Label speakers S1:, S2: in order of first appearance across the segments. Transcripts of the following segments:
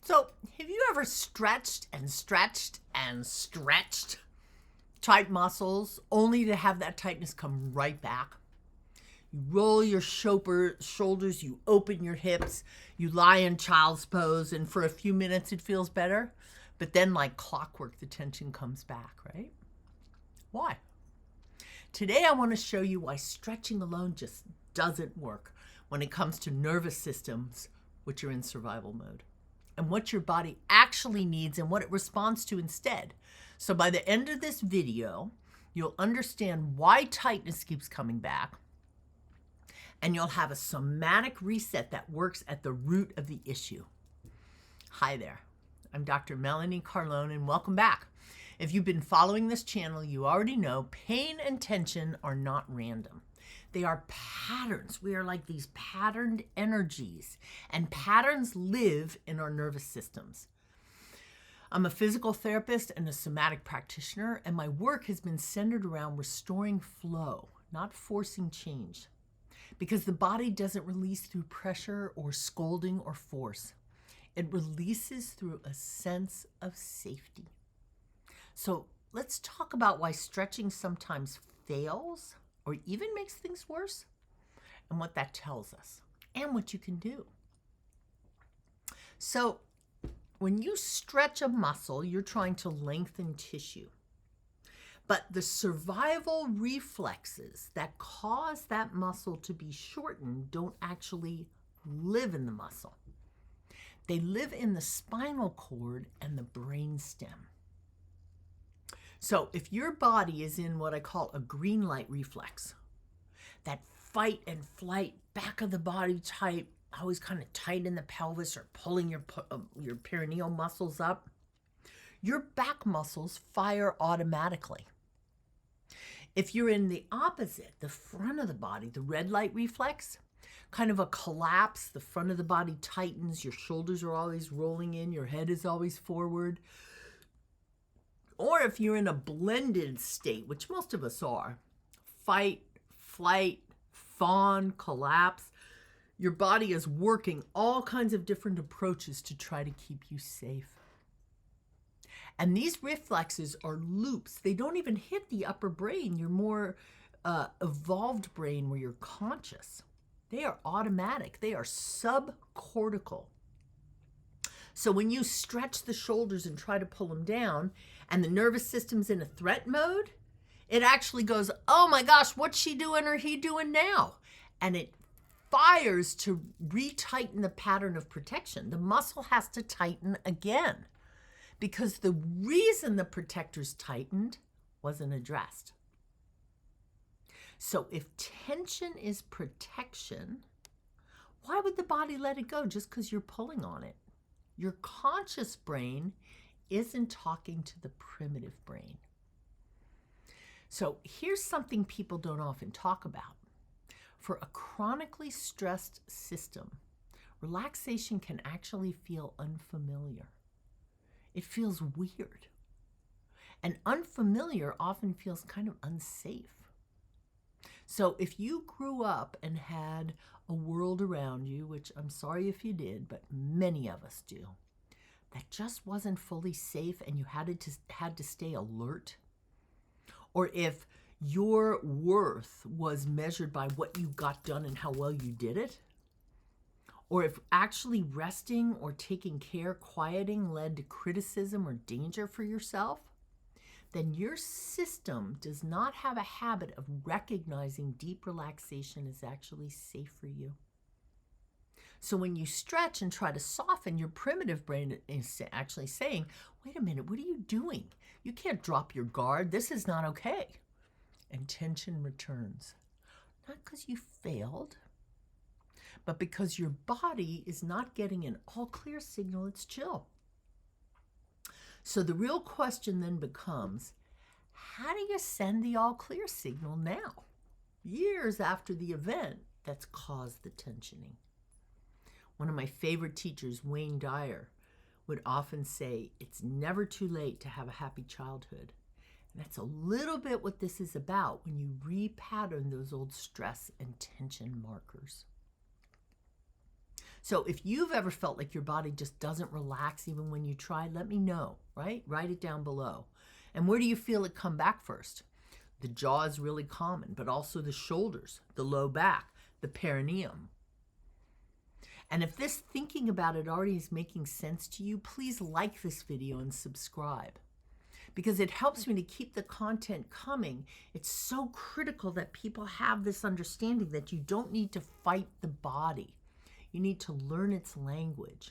S1: So, have you ever stretched and stretched and stretched tight muscles only to have that tightness come right back? You roll your shoulders, you open your hips, you lie in child's pose, and for a few minutes it feels better. But then, like clockwork, the tension comes back, right? Why? Today, I want to show you why stretching alone just doesn't work when it comes to nervous systems, which are in survival mode, and what your body actually needs and what it responds to instead. So by the end of this video, you'll understand why tightness keeps coming back, and you'll have a somatic reset that works at the root of the issue. Hi there, I'm Dr. Melanie Carlone, and welcome back. If you've been following this channel, you already know pain and tension are not random. They are patterns. We are like these patterned energies, and patterns live in our nervous systems. I'm a physical therapist and a somatic practitioner, and my work has been centered around restoring flow, not forcing change, because the body doesn't release through pressure or scolding or force. It releases through a sense of safety. So let's talk about why stretching sometimes fails or even makes things worse, and what that tells us, and what you can do. So when you stretch a muscle, you're trying to lengthen tissue. But the survival reflexes that cause that muscle to be shortened don't actually live in the muscle. They live in the spinal cord and the brainstem. So if your body is in what I call a green light reflex, that fight and flight, back of the body type, always kind of tight in the pelvis or pulling your perineal muscles up, your back muscles fire automatically. If you're in the opposite, the front of the body, the red light reflex, kind of a collapse, the front of the body tightens, your shoulders are always rolling in, your head is always forward. Or if you're in a blended state, which most of us are, fight, flight, fawn, collapse, your body is working all kinds of different approaches to try to keep you safe. And these reflexes are loops. They don't even hit the upper brain, your more evolved brain where you're conscious. They are automatic. They are subcortical. So when you stretch the shoulders and try to pull them down, and the nervous system's in a threat mode, it actually goes, oh my gosh, what's she doing or he doing now? And it fires to retighten the pattern of protection. The muscle has to tighten again because the reason the protectors tightened wasn't addressed. So if tension is protection, why would the body let it go just because you're pulling on it? Your conscious brain isn't talking to the primitive brain. So here's something people don't often talk about. For a chronically stressed system, relaxation can actually feel unfamiliar. It feels weird. And unfamiliar often feels kind of unsafe. So if you grew up and had a world around you, which I'm sorry if you did, but many of us do, that just wasn't fully safe and you had to stay alert, or if your worth was measured by what you got done and how well you did it, or if actually resting or taking care, quieting led to criticism or danger for yourself, then your system does not have a habit of recognizing deep relaxation is actually safe for you. So when you stretch and try to soften, your primitive brain is actually saying, wait a minute, what are you doing? You can't drop your guard. This is not okay. And tension returns. Not because you failed, but because your body is not getting an all clear signal, it's chill. So the real question then becomes, how do you send the all clear signal now, years after the event that's caused the tensioning? One of my favorite teachers, Wayne Dyer, would often say, it's never too late to have a happy childhood. And that's a little bit what this is about when you repattern those old stress and tension markers. So if you've ever felt like your body just doesn't relax even when you try, let me know, right? Write it down below. And where do you feel it come back first? The jaw is really common, but also the shoulders, the low back, the perineum. And if this thinking about it already is making sense to you, please like this video and subscribe, because it helps me to keep the content coming. It's so critical that people have this understanding that you don't need to fight the body. You need to learn its language.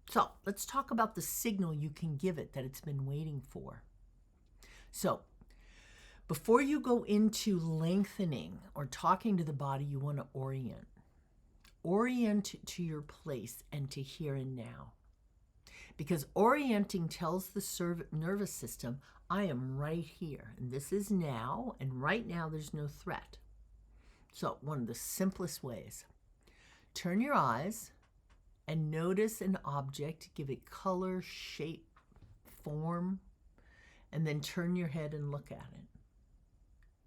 S1: So let's talk about the signal you can give it that it's been waiting for. So before you go into lengthening or talking to the body, you want to orient. Orient to your place and to here and now. Because orienting tells the nervous system, I am right here, and this is now, and right now there's no threat. So one of the simplest ways, turn your eyes and notice an object, give it color, shape, form, and then turn your head and look at it.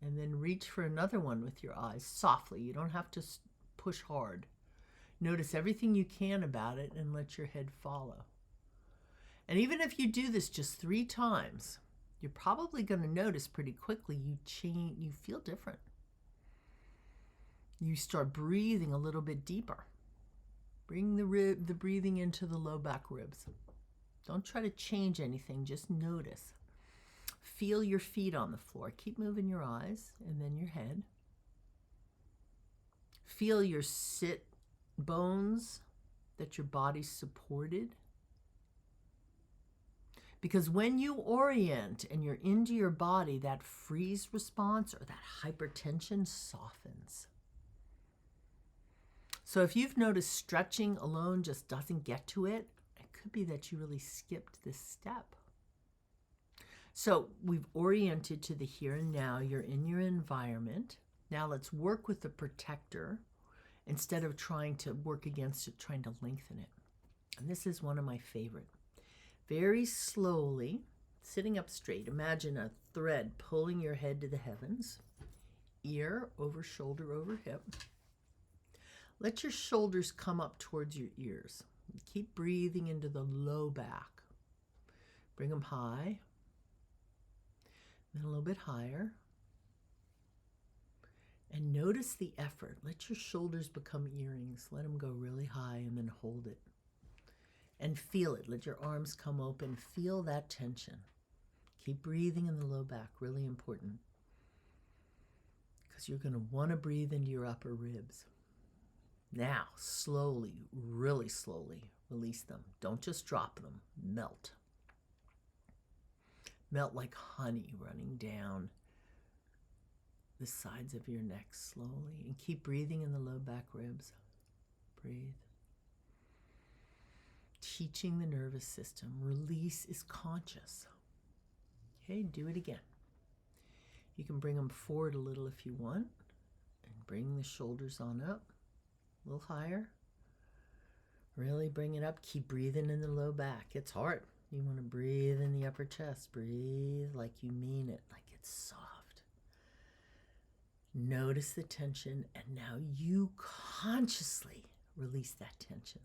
S1: And then reach for another one with your eyes softly. You don't have to push hard. Notice everything you can about it and let your head follow. And even if you do this just 3 times, you're probably going to notice pretty quickly you feel different. You start breathing a little bit deeper. Bring the breathing into the low back ribs. Don't try to change anything, just notice. Feel your feet on the floor. Keep moving your eyes and then your head. Feel your sit bones, that your body's supported. Because when you orient and you're into your body, that freeze response or that hypertension softens. So if you've noticed stretching alone just doesn't get to it, it could be that you really skipped this step. So we've oriented to the here and now. You're in your environment. Now let's work with the protector instead of trying to work against it, trying to lengthen it. And this is one of my favorite. Very slowly, sitting up straight, imagine a thread pulling your head to the heavens, ear over shoulder over hip. Let your shoulders come up towards your ears. Keep breathing into the low back. Bring them high, then a little bit higher. And notice the effort. Let your shoulders become earrings. Let them go really high and then hold it. And feel it. Let your arms come open. Feel that tension. Keep breathing in the low back. Really important. Because you're going to want to breathe into your upper ribs. Now, slowly, really slowly, release them. Don't just drop them. Melt. Melt like honey running down the sides of your neck slowly. And keep breathing in the low back ribs. Breathe. Teaching the nervous system. Release is conscious. Okay, do it again. You can bring them forward a little if you want. And bring the shoulders on up. A little higher. Really bring it up. Keep breathing in the low back. It's hard. You want to breathe in the upper chest. Breathe like you mean it, like it's soft. Notice the tension, and now you consciously release that tension.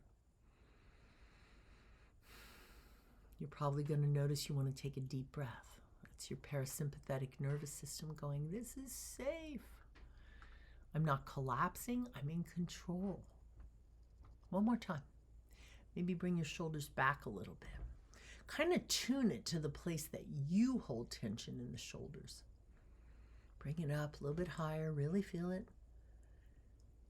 S1: You're probably going to notice you want to take a deep breath. That's your parasympathetic nervous system going, this is safe. I'm not collapsing. I'm in control. One more time. Maybe bring your shoulders back a little bit. Kind of tune it to the place that you hold tension in the shoulders. Bring it up a little bit higher. Really feel it.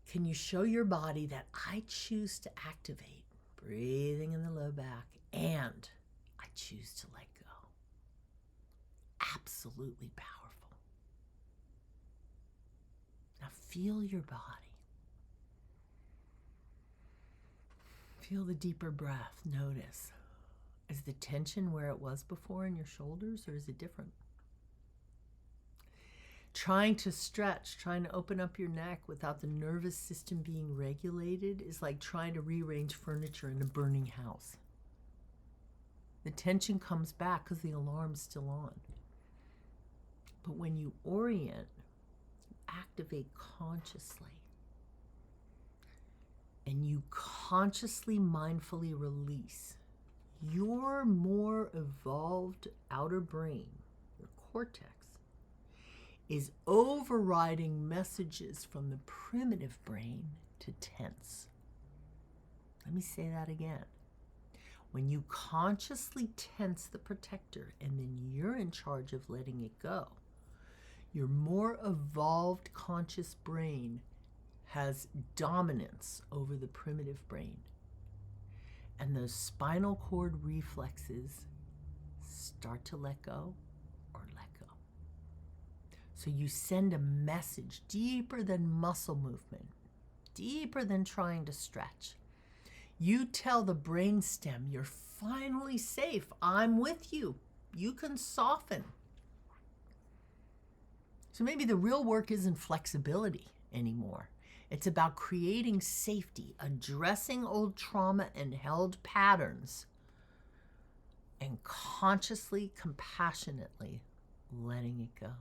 S1: Can you show your body that I choose to activate? Breathing in the low back, and I choose to let go. Absolutely powerful. Now feel your body. Feel the deeper breath. Notice. Is the tension where it was before in your shoulders, or is it different? Trying to stretch, trying to open up your neck without the nervous system being regulated is like trying to rearrange furniture in a burning house. The tension comes back because the alarm's still on. But when you orient, you activate consciously. and you consciously, mindfully release, your more evolved outer brain, your cortex, is overriding messages from the primitive brain to tense. Let me say that again. When you consciously tense the protector and then you're in charge of letting it go, your more evolved conscious brain has dominance over the primitive brain. And those spinal cord reflexes start to let go or let go. So you send a message deeper than muscle movement, deeper than trying to stretch. You tell the brainstem, you're finally safe. I'm with you. You can soften. So maybe the real work isn't flexibility anymore. It's about creating safety, addressing old trauma and held patterns, and consciously, compassionately letting it go.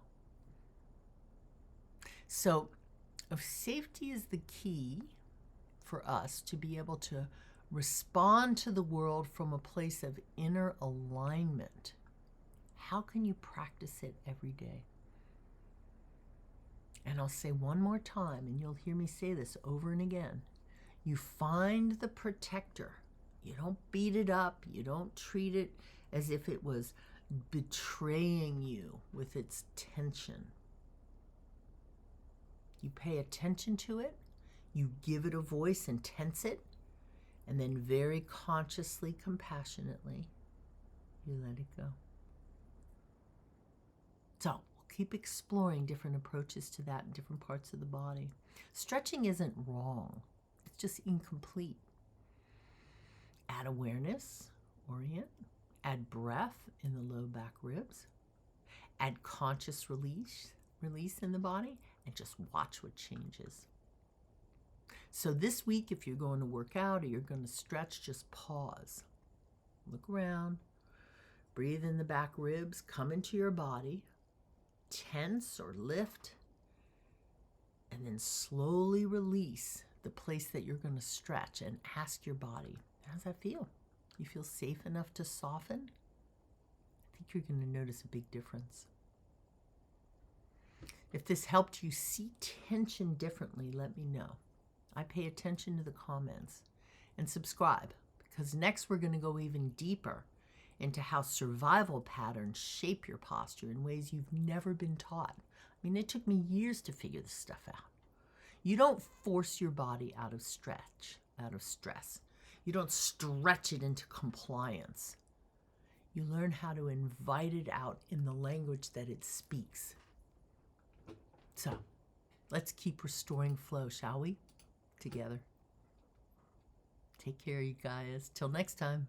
S1: So if safety is the key for us to be able to respond to the world from a place of inner alignment, how can you practice it every day? And I'll say one more time, and you'll hear me say this over and again. You find the protector. You don't beat it up. You don't treat it as if it was betraying you with its tension. You pay attention to it. You give it a voice and tense it. And then very consciously, compassionately, you let it go. So we'll keep exploring different approaches to that in different parts of the body. Stretching isn't wrong. It's just incomplete. Add awareness, orient. Add breath in the low back ribs. Add conscious release in the body, and just watch what changes. So this week, if you're going to work out or you're going to stretch, just pause. Look around. Breathe in the back ribs. Come into your body. Tense or lift. And then slowly release the place that you're going to stretch and ask your body, how's that feel? You feel safe enough to soften? I think you're going to notice a big difference. If this helped you see tension differently, let me know. I pay attention to the comments. And subscribe, because next we're going to go even deeper into how survival patterns shape your posture in ways you've never been taught. I mean, it took me years to figure this stuff out. You don't force your body out of stress. You don't stretch it into compliance. You learn how to invite it out in the language that it speaks. So, let's keep restoring flow, shall we? Together. Take care, you guys. Till next time.